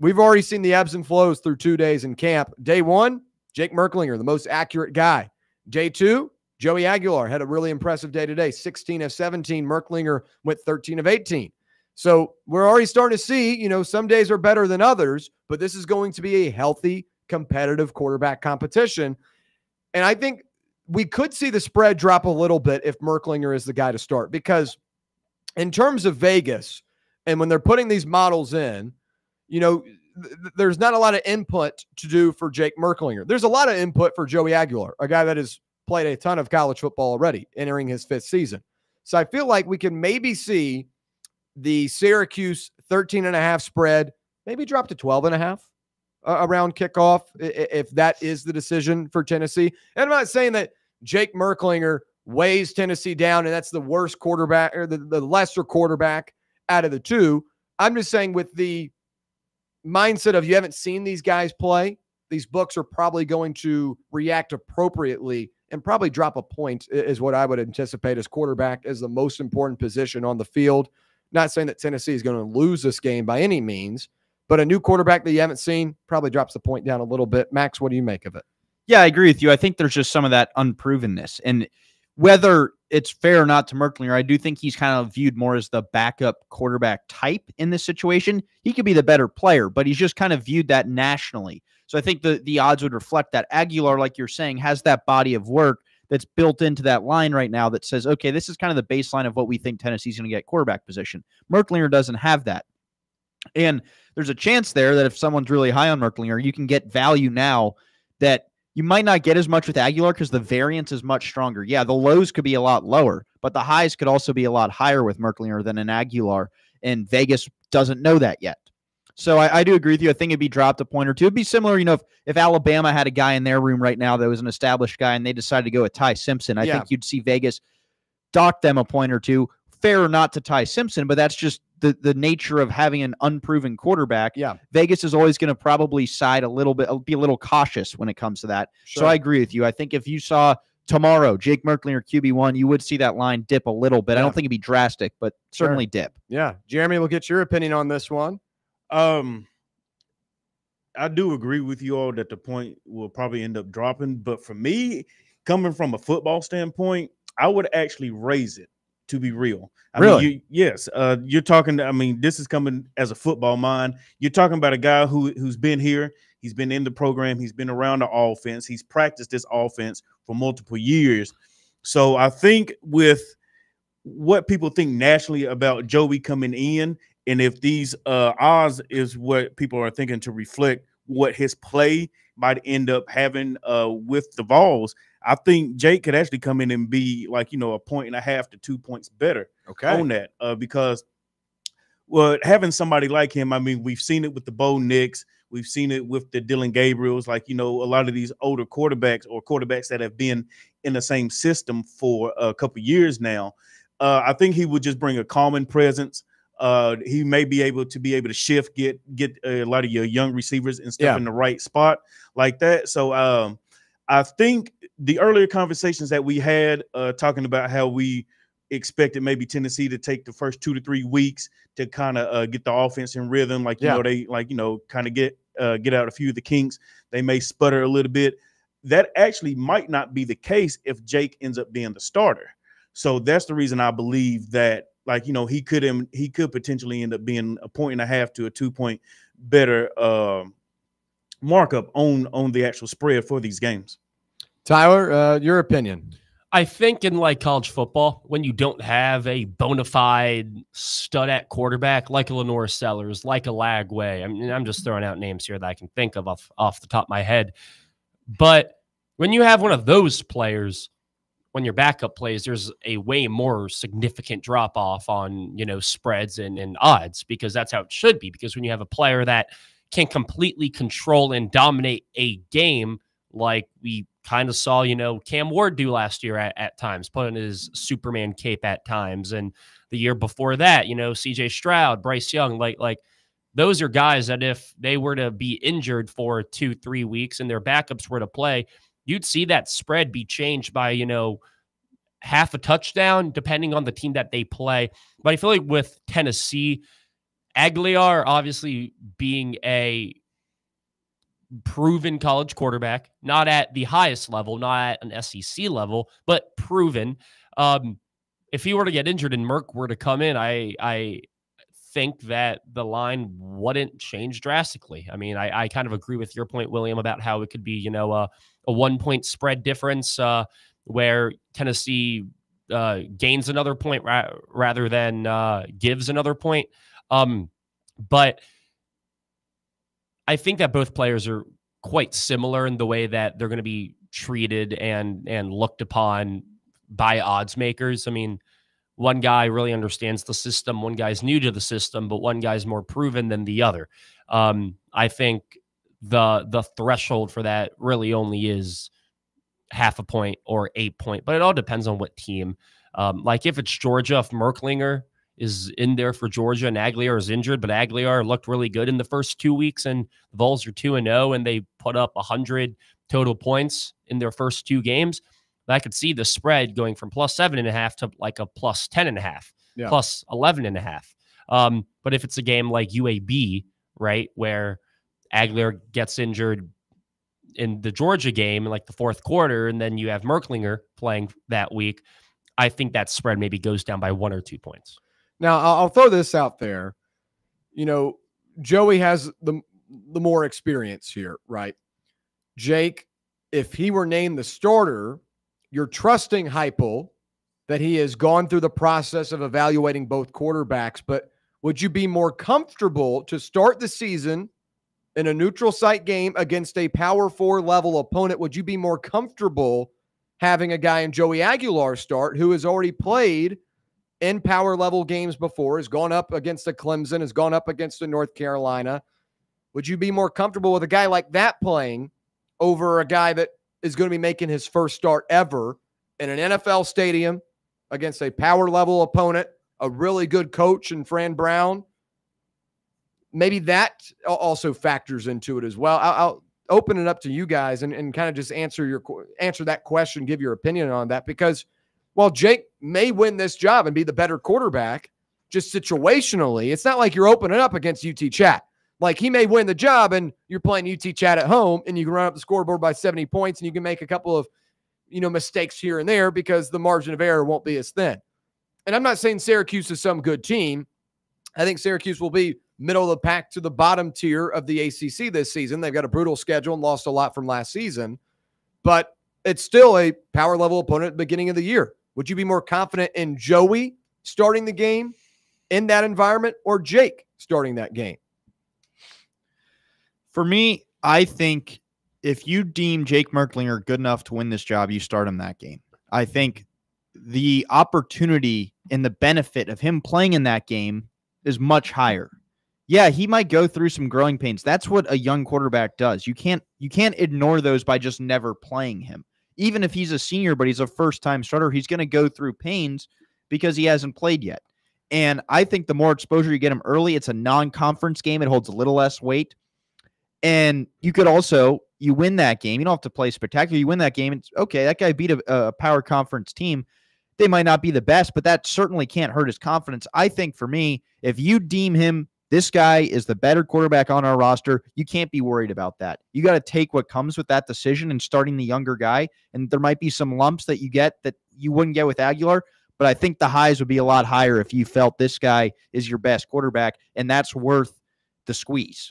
we've already seen the ebbs and flows through 2 days in camp. Day one, Jake Merklinger, the most accurate guy. Day two, Joey Aguilar had a really impressive day today. 16 of 17. Merklinger went 13 of 18. So we're already starting to see, some days are better than others, but this is going to be a healthy, competitive quarterback competition. And I think we could see the spread drop a little bit if Merklinger is the guy to start, because in terms of Vegas, and when they're putting these models in, there's not a lot of input to do for Jake Merklinger. There's a lot of input for Joey Aguilar, a guy that has played a ton of college football already, entering his 5th season. So I feel like we can maybe see the Syracuse 13.5 spread maybe drop to 12.5 around kickoff, if that is the decision for Tennessee. And I'm not saying that Jake Merklinger weighs Tennessee down and that's the worst quarterback or the lesser quarterback out of the two. I'm just saying, with the mindset of you haven't seen these guys play, these books are probably going to react appropriately and probably drop a point, is what I would anticipate, as quarterback as the most important position on the field. Not saying that Tennessee is going to lose this game by any means, but a new quarterback that you haven't seen probably drops the point down a little bit. Max, what do you make of it? Yeah, I agree with you. I think there's just some of that unprovenness. And whether it's fair or not to Merklinger, I do think he's kind of viewed more as the backup quarterback type in this situation. He could be the better player, but he's just kind of viewed that nationally. So I think the odds would reflect that. Aguilar, like you're saying, has that body of work that's built into that line right now that says, okay, this is kind of the baseline of what we think Tennessee's going to get quarterback position. Merklinger doesn't have that. And there's a chance there that if someone's really high on Merklinger, you can get value now that you might not get as much with Aguilar because the variance is much stronger. Yeah, the lows could be a lot lower, but the highs could also be a lot higher with Merklinger than an Aguilar, and Vegas doesn't know that yet. So I do agree with you. I think it'd be dropped a point or two. It'd be similar, if Alabama had a guy in their room right now that was an established guy and they decided to go with Ty Simpson, I think you'd see Vegas dock them a point or two. Fair or not to Ty Simpson, but that's just the nature of having an unproven quarterback. Yeah. Vegas is always going to probably side a little bit, be a little cautious when it comes to that. Sure. So I agree with you. I think if you saw tomorrow Jake Merklinger QB1, you would see that line dip a little bit. I don't think it'd be drastic, but certainly dip. Yeah. Jeremy, we'll get your opinion on this one. I do agree with you all that the point will probably end up dropping, but for me, coming from a football standpoint, I would actually raise it, to be real. I mean, yes. You're talking, this is coming as a football mind. You're talking about a guy who's been here. He's been in the program. He's been around the offense. He's practiced this offense for multiple years. So I think with what people think nationally about Joey coming in, and if these odds is what people are thinking to reflect what his play might end up having with the Vols, I think Jake could actually come in and be like, you know, 1.5 to 2 points better on that because well, having somebody like him, I mean, we've seen it with the Bo Nix, we've seen it with the Dylan Gabriels, like, you know, a lot of these older quarterbacks or quarterbacks that have been in the same system for a couple years now. I think he would just bring a calming presence. He may be able to shift, get a lot of your young receivers and stuff in the right spot like that. So I think the earlier conversations that we had talking about how we expected maybe Tennessee to take the first 2 to 3 weeks to kind of get the offense in rhythm, like you know, they like, you know, kind of get out a few of the kinks. They may sputter a little bit. That actually might not be the case if Jake ends up being the starter. So that's the reason I believe that, like, you know, he could potentially end up being 1.5 to a 2 point better markup on the actual spread for these games. Tyler, your opinion? I think in like college football, when you don't have a bona fide stud at quarterback like a Lenore Sellers, like a Lagway, I mean, I'm just throwing out names here that I can think of off the top of my head. But when you have one of those players, when your backup plays, there's a way more significant drop off on, you know, spreads and odds, because that's how it should be. Because when you have a player that can completely control and dominate a game, like we kind of saw, you know, Cam Ward do last year at times, put on his Superman cape at times. And the year before that, you know, CJ Stroud, Bryce Young, like those are guys that if they were to be injured for 2-3 weeks and their backups were to play, you'd see that spread be changed by, you know, half a touchdown, depending on the team that they play. But I feel like with Tennessee, Aguilar obviously being a proven college quarterback, not at the highest level, not at an SEC level, but proven. If he were to get injured and Merck were to come in, I think that the line wouldn't change drastically. I mean, I kind of agree with your point, William, about how it could be, you know, a 1 point spread difference where Tennessee gains another point rather than gives another point. But I think that both players are quite similar in the way that they're going to be treated and looked upon by odds makers. I mean, one guy really understands the system, one guy's new to the system, but one guy's more proven than the other. I think the threshold for that really only is half a point or 8 point, but it all depends on what team. Like if it's Georgia, if Merklinger is in there for Georgia and Aguilar is injured, but Aguilar looked really good in the first 2 weeks and the Vols are 2-0 and they put up 100 total points in their first 2 games, I could see the spread going from plus 7.5 to like a plus 10.5, plus 11.5. But if it's a game like UAB, right, where Aguilar gets injured in the Georgia game in like the fourth quarter, and then you have Merklinger playing that week, I think that spread maybe goes down by 1 or 2 points. Now, I'll throw this out there. You know, Joey has the more experience here, right? Jake, if he were named the starter, you're trusting Heupel that he has gone through the process of evaluating both quarterbacks, but would you be more comfortable to start the season in a neutral site game against a Power 4 level opponent? Would you be more comfortable having a guy in Joey Aguilar start who has already played in power level games before, has gone up against a Clemson, has gone up against a North Carolina? Would you be more comfortable with a guy like that playing over a guy that is going to be making his first start ever in an NFL stadium against a power level opponent, a really good coach in Fran Brown? Maybe that also factors into it as well. I'll open it up to you guys and kind of just answer that question, give your opinion on that, because while Jake may win this job and be the better quarterback, just situationally, it's not like you're opening up against UT Chat. Like, he may win the job and you're playing UT Chat at home and you can run up the scoreboard by 70 points and you can make a couple of, you know, mistakes here and there because the margin of error won't be as thin. And I'm not saying Syracuse is some good team. I think Syracuse will be middle of the pack to the bottom tier of the ACC this season. They've got a brutal schedule and lost a lot from last season, but it's still a power level opponent at the beginning of the year. Would you be more confident in Joey starting the game in that environment or Jake starting that game? For me, I think if you deem Jake Merklinger good enough to win this job, you start him that game. I think the opportunity and the benefit of him playing in that game is much higher. Yeah, he might go through some growing pains. That's what a young quarterback does. You can't ignore those by just never playing him. Even if he's a senior, but he's a first-time starter, he's going to go through pains because he hasn't played yet. And I think the more exposure you get him early, it's a non-conference game. It holds a little less weight. And you could also, you win that game. You don't have to play spectacular. You win that game. It's okay. That guy beat a power conference team. They might not be the best, but that certainly can't hurt his confidence. I think for me, if you deem him, this guy is the better quarterback on our roster, you can't be worried about that. You got to take what comes with that decision and starting the younger guy. And there might be some lumps that you get that you wouldn't get with Aguilar, but I think the highs would be a lot higher if you felt this guy is your best quarterback, and that's worth the squeeze,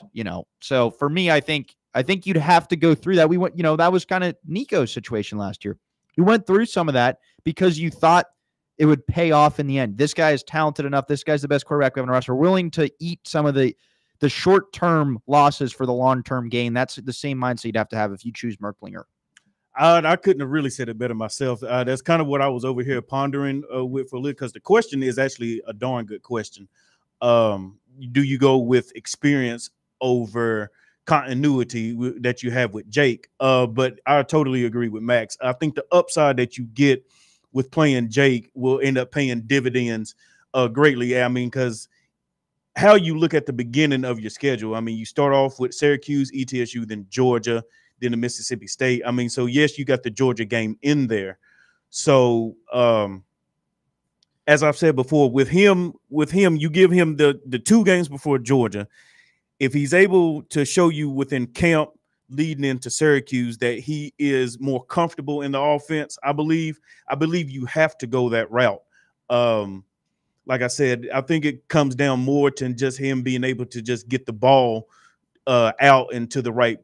So for me, I think you'd have to go through that. We went, that was kind of Nico's situation last year. You went through some of that because you thought it would pay off in the end. This guy is talented enough. This guy's the best quarterback we have on the roster. We're willing to eat some of the short-term losses for the long-term gain. That's the same mindset you'd have to have if you choose Merklinger. I couldn't have really said it better myself. That's kind of what I was over here pondering with for a little, because the question is actually a darn good question. Do you go with experience over continuity that you have with Jake? But I totally agree with Max. I think the upside that you get with playing Jake will end up paying dividends greatly. I mean, because how you look at the beginning of your schedule, I mean, you start off with Syracuse, ETSU, then Georgia, then the Mississippi State. I mean, so yes, you got the Georgia game in there. So as I've said before, with him, you give him the 2 games before Georgia. If he's able to show you within camp leading into Syracuse that he is more comfortable in the offense, I believe you have to go that route. Like I said, I think it comes down more to just him being able to just get the ball out into the right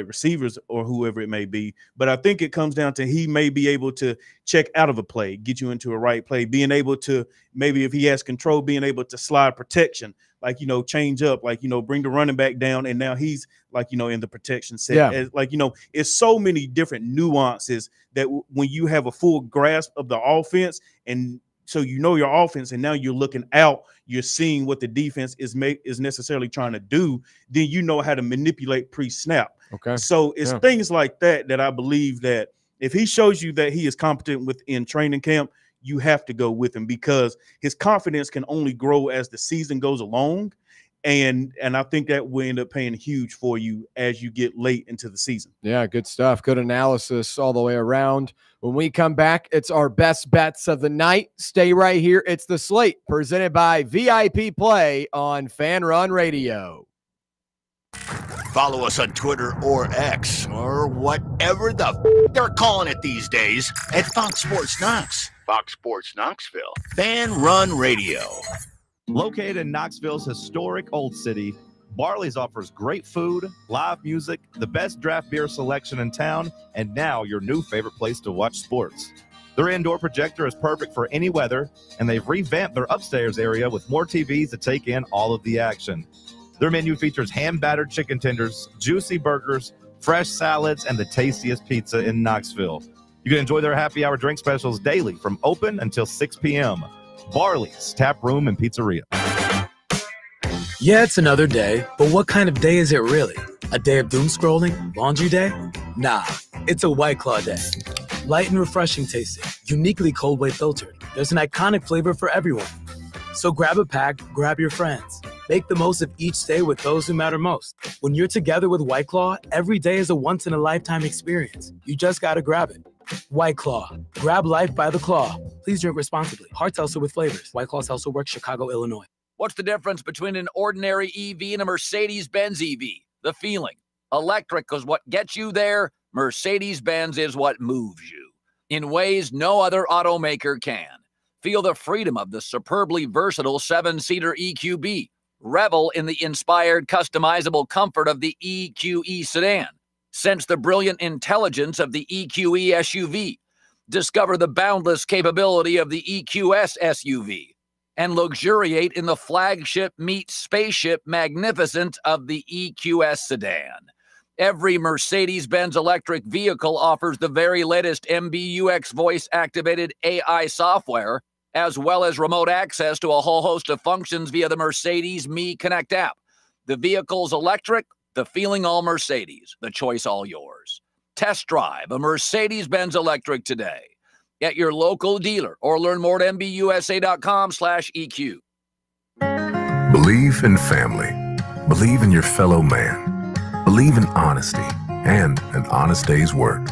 receivers or whoever it may be. But I think it comes down to he may be able to check out of a play, get you into a right play, being able to, maybe if he has control, being able to slide protection, like, change up, like, bring the running back down. And now he's like, in the protection set. Yeah. Like, it's so many different nuances that when you have a full grasp of the offense, and so your offense, and now you're looking out, you're seeing what the defense is necessarily trying to do, then you know how to manipulate pre-snap. Okay. So it's things like that I believe that if he shows you that he is competent within training camp, you have to go with him, because his confidence can only grow as the season goes along. And I think that will end up paying huge for you as you get late into the season. Yeah, good stuff. Good analysis all the way around. When we come back, it's our best bets of the night. Stay right here. It's the Slate presented by VIP Play on Fan Run Radio. Follow us on Twitter or X or whatever the they're calling it these days at Fox Sports Knox. Fox Sports Knoxville. Fan Run Radio. Located in Knoxville's historic Old City, Barley's offers great food, live music, the best draft beer selection in town, and now your new favorite place to watch sports. Their indoor projector is perfect for any weather, and they've revamped their upstairs area with more TVs to take in all of the action. Their menu features hand-battered chicken tenders, juicy burgers, fresh salads, and the tastiest pizza in Knoxville. You can enjoy their happy hour drink specials daily from open until 6 p.m. Barley's Tap Room and Pizzeria. Yeah, it's another day, but what kind of day is it really? A day of doom scrolling? Laundry day? Nah, it's a White Claw day. Light and refreshing tasting, uniquely cold way filtered. There's an iconic flavor for everyone. So grab a pack, grab your friends. Make the most of each day with those who matter most. When you're together with White Claw, every day is a once-in-a-lifetime experience. You just gotta grab it. White Claw. Grab life by the claw. Please drink responsibly. Hard seltzer with flavors. White Claw Seltzer Works, Chicago, Illinois. What's the difference between an ordinary EV and a Mercedes-Benz EV? The feeling. Electric is what gets you there. Mercedes-Benz is what moves you in ways no other automaker can. Feel the freedom of the superbly versatile 7-seater EQB. Revel in the inspired, customizable comfort of the EQE sedan. Sense the brilliant intelligence of the EQE SUV. Discover the boundless capability of the EQS SUV and luxuriate in the flagship meets spaceship magnificence of the EQS sedan. Every Mercedes-Benz electric vehicle offers the very latest MBUX voice-activated AI software, as well as remote access to a whole host of functions via the Mercedes Me Connect app. The vehicle's electric, the feeling all Mercedes, the choice all yours. Test drive a Mercedes-Benz electric today at your local dealer or learn more at mbusa.com/EQ. Believe in family. Believe in your fellow man. Believe in honesty and an honest day's work.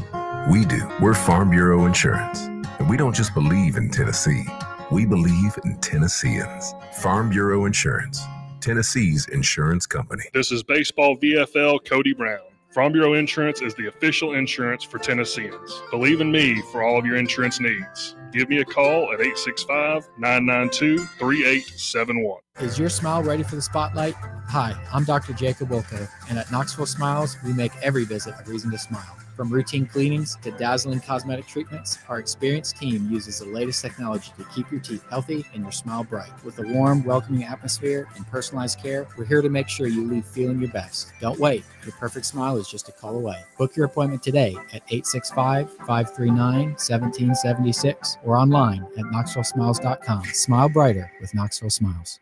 We do. We're Farm Bureau Insurance. And we don't just believe in Tennessee. We believe in Tennesseans. Farm Bureau Insurance. Tennessee's insurance company. This is Baseball VFL Cody Brown. Farm Bureau Insurance is the official insurance for Tennesseans. Believe in me for all of your insurance needs. Give me a call at 865-992-3871. Is your smile ready for the spotlight? Hi, I'm Dr. Jacob Wilco, and at Knoxville Smiles, we make every visit a reason to smile. From routine cleanings to dazzling cosmetic treatments, our experienced team uses the latest technology to keep your teeth healthy and your smile bright. With a warm, welcoming atmosphere and personalized care, we're here to make sure you leave feeling your best. Don't wait. Your perfect smile is just a call away. Book your appointment today at 865-539-1776 or online at knoxvillesmiles.com. Smile brighter with Knoxville Smiles.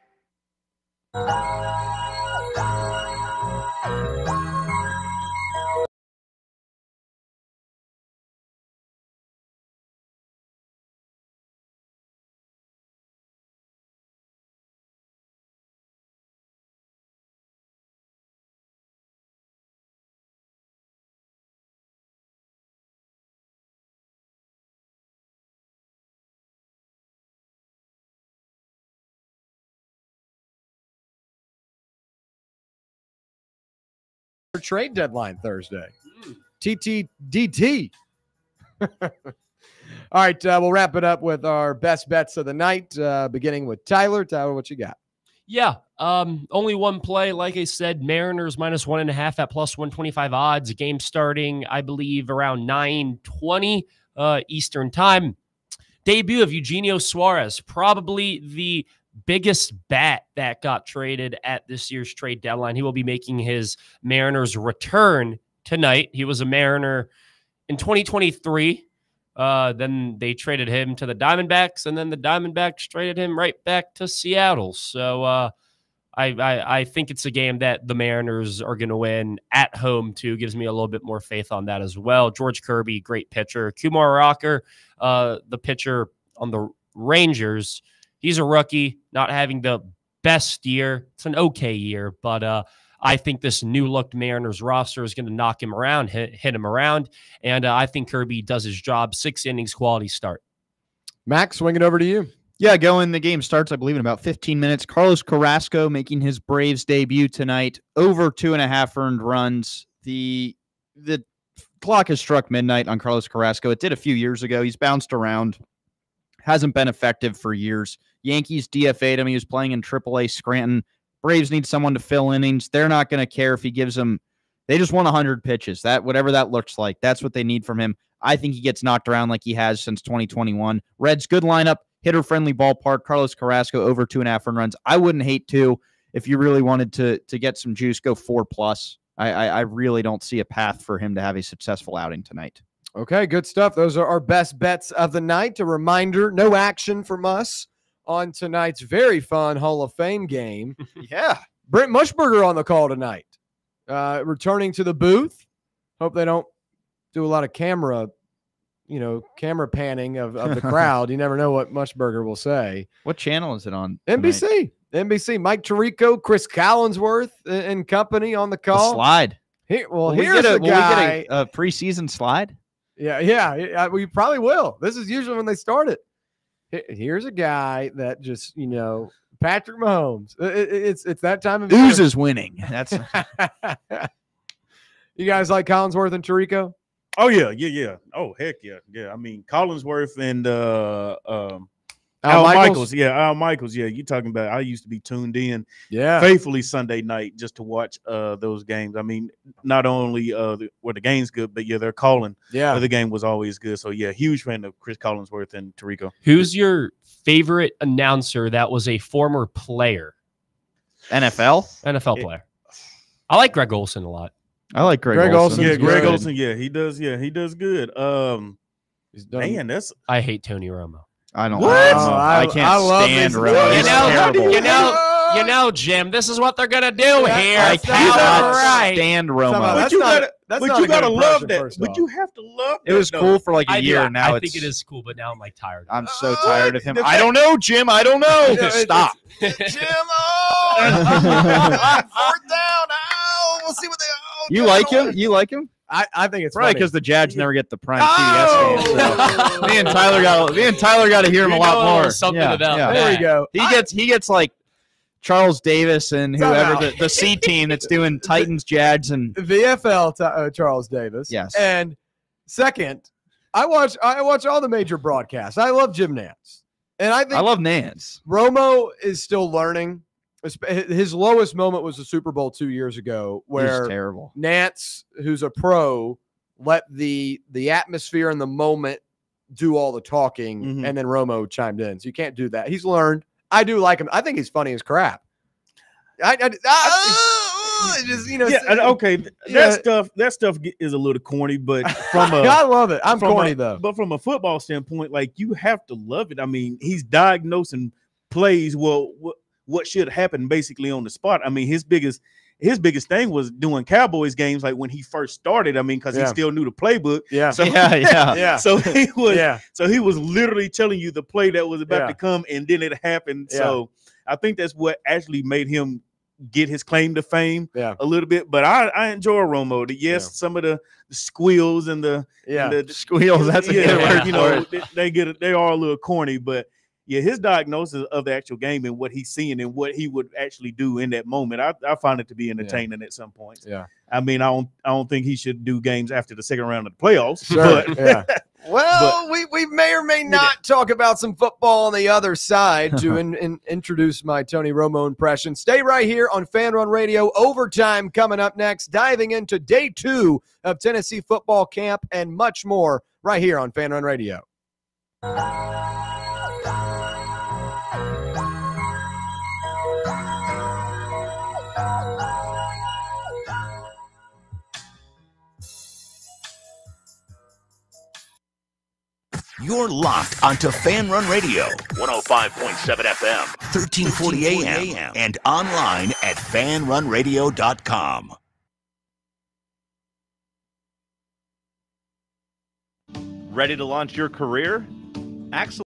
Trade deadline Thursday. TTDT. All right, we'll wrap it up with our best bets of the night, beginning with Tyler. Tyler, what you got? Yeah, only one play. Like I said, Mariners -1.5 at +125 odds. Game starting, I believe, around 9:20 Eastern time. Debut of Eugenio Suarez, probably the biggest bat that got traded at this year's trade deadline. He will be making his Mariners return tonight. He was a Mariner in 2023. Then they traded him to the Diamondbacks, and then the Diamondbacks traded him right back to Seattle. So I think it's a game that the Mariners are going to win at home too. Gives me a little bit more faith on that as well. George Kirby, great pitcher. Kumar Rocker, the pitcher on the Rangers, he's a rookie, not having the best year. It's an okay year, but I think this new-looked Mariners roster is going to knock him around, hit him around, and I think Kirby does his job. 6 innings, quality start. Max, swing it over to you. Yeah, the game starts, I believe, in about 15 minutes. Carlos Carrasco making his Braves debut tonight. Over 2.5 earned runs. The clock has struck midnight on Carlos Carrasco. It did a few years ago. He's bounced around. Hasn't been effective for years. Yankees DFA'd him. He was playing in AAA Scranton. Braves need someone to fill innings. They're not going to care if he gives them. They just want 100 pitches. Whatever that looks like, that's what they need from him. I think he gets knocked around like he has since 2021. Reds, good lineup, hitter-friendly ballpark. Carlos Carrasco over 2.5 earned runs. I wouldn't hate to if you really wanted to get some juice. Go 4+. I really don't see a path for him to have a successful outing tonight. Okay, good stuff. Those are our best bets of the night. A reminder, no action from us on tonight's very fun Hall of Fame game. Yeah. Brent Mushburger on the call tonight. Returning to the booth. Hope they don't do a lot of camera panning of the crowd. You never know what Mushburger will say. What channel is it on? NBC. NBC. Mike Tirico, Chris Collinsworth and company on the call. The slide. Here's will the we guy. get a preseason slide? Yeah. We probably will. This is usually when they start it. Here's a guy that just, Patrick Mahomes. It's that time of year. Oozes winning. That's You guys like Collinsworth and Tirico? Oh yeah. Oh heck yeah. I mean Collinsworth and Al Michaels. Al Michaels. Yeah, you talking about? I used to be tuned in, faithfully Sunday night just to watch those games. I mean, not only were the games good, but their calling of the game was always good. So huge fan of Chris Collinsworth and Tirico. Who's your favorite announcer that was a former player? NFL player. I like Greg Olson a lot. I like Greg Olson. Yeah, Greg Olson. Yeah, he does. Yeah, he does good. Man, I hate Tony Romo. I don't. I can't stand Romo. You know, Jim. This is what they're gonna do here. I cannot stand Romo. But you gotta love that. But you have to love that. It was cool for like a year. Now I think it is cool, but now I'm like tired. I'm so tired of him. I don't know, Jim. I don't know. Stop. Jim. Fourth down. We'll see what they. You like him? You like him? I think it's probably because the Jags never get the prime CBS game. So. me and Tyler got to hear him a lot more. Something about that. There we go. He gets like Charles Davis and whoever the C team that's doing Titans, Jags, and VFL. Charles Davis. Yes. And second, I watch all the major broadcasts. I love Jim Nantz, and I think I love Nantz. Romo is still learning. His lowest moment was the Super Bowl 2 years ago, where terrible. Nantz, who's a pro, let the atmosphere and the moment do all the talking, and then Romo chimed in. So you can't do that. He's learned. I do like him. I think he's funny as crap. Okay. That stuff is a little corny, but from I love it. I'm corny though. But from a football standpoint, like you have to love it. I mean, he's diagnosing plays. Well, what should happen basically on the spot. I mean, his biggest thing was doing Cowboys games like when he first started. I mean, because he still knew the playbook. Yeah. So, yeah. So he was literally telling you the play that was about to come, and then it happened. Yeah. So I think that's what actually made him get his claim to fame a little bit. But I enjoy Romo. Some of the squeals and the squeals. That's a good word. You know, they are a little corny, but. Yeah, his diagnosis of the actual game and what he's seeing and what he would actually do in that moment, I find it to be entertaining at some points. Yeah, I mean, I don't think he should do games after the second round of the playoffs. Sure. Well, we may or may not talk about some football on the other side to introduce my Tony Romo impression. Stay right here on Fan Run Radio. Overtime coming up next, diving into day 2 of Tennessee football camp and much more right here on Fan Run Radio. You're locked onto Fan Run Radio, 105.7 FM, 1340 AM, and online at fanrunradio.com. Ready to launch your career? Axel